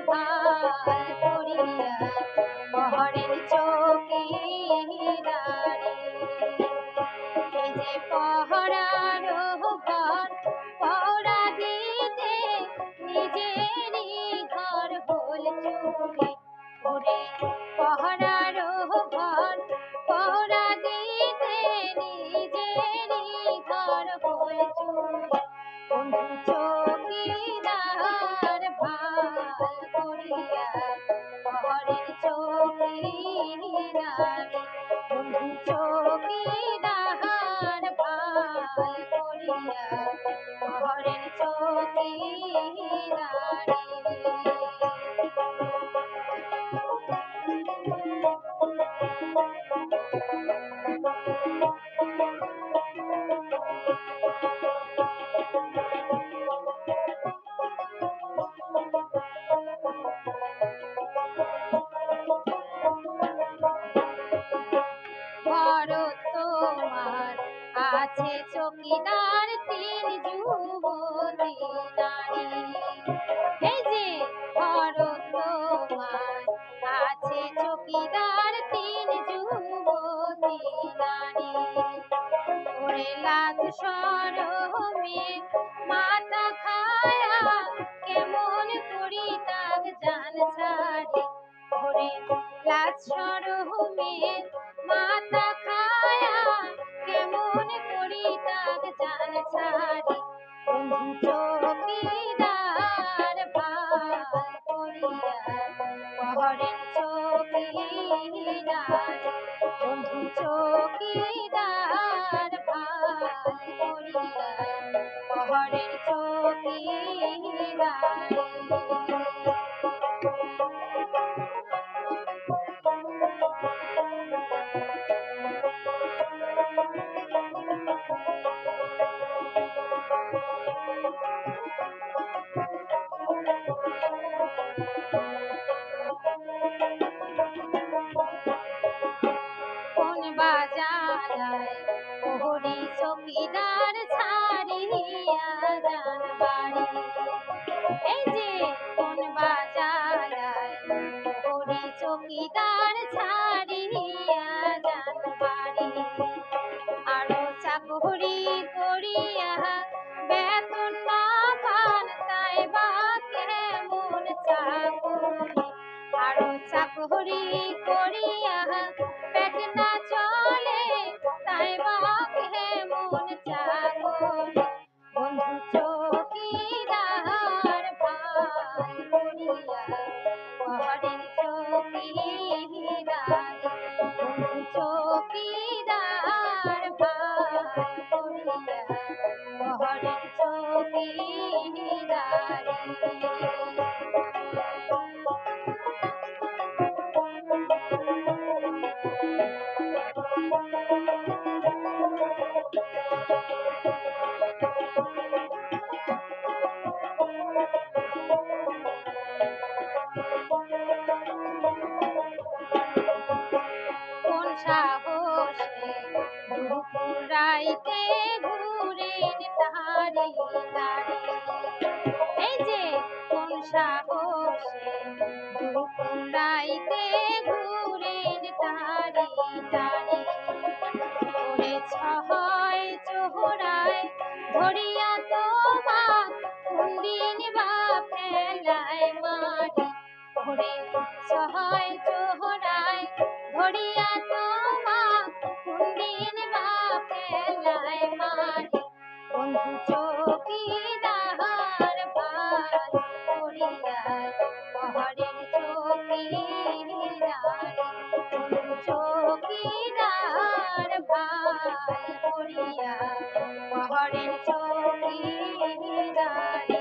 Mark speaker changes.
Speaker 1: ভাল করিয়া পহরের চৌকিদারি। এই যে পহরার ঘর পহরা দিতে নিজেরই ঘর হল চুরি। ওরে পহরার ঘর পহরা দিতে নিজেরই ঘর হল চুরি। বন্ধু চৌকিদার ভাল করিয়া পহরের চৌকিদারি। বন্ধু চৌকিদার ভাল করিয়া পহরের চৌকিদারি। বড় তোমার আছে চৌকিদার তিন যুবতী নারী। এই যে বড় তোমার আছে চৌকিদার তিন যুবতী নারী। ওরে লাজ শরমে মাথা খায়া কেমন করি তাক জান ছাড়ি। ওরে লাজ শরমে মাথা খায়া কেমন করি তাক জান ছাড়ি। বন্ধু চৌকিদার ভাল করিয়া পহরের চৌকিদারি। বন্ধু চৌকিদার ভাল করিয়া পহরের চৌকিদারি। কোন বাজালায় প্রহরী চৌকিদার ছাড়িয়া যান বাড়ি। এই যে কোন বাজালায় প্রহরী চৌকিদার ছাড়িয়া যান বাড়ি। আরো চাকরি করিয়া বেতন না পান তাই বা কেমন চাকরি। আরো চাকরি করিয়া পেট না চলে তাই বা কেমন চাকরি। বন্ধু চৌকিদার ভাল করিয়া পহরের চৌকিদারি। বন্ধু চৌকিদার ভাল করিয়া পহরের চৌকিদারি। কোন সাহসে দুপুর রাইতে ঘুরেন তাহারি তারি। এই যে কোন সাহসে দুপুর রাইতে ঘুরেন তাহারি তারি। ওরে ছয় চোহরায় ধরিয়া তোমাক কোন দিন বা ফেলায় মারি। ওরে ছয় চোহরায় ধরিয়া তোমাক কোন দিন বা ফেলায় মারি। বন্ধু চৌকিদার ভাল করিয়া পহরের চৌকিদারি। বন্ধু চৌকিদার ভাল করিয়া পহরের চৌকিদারি।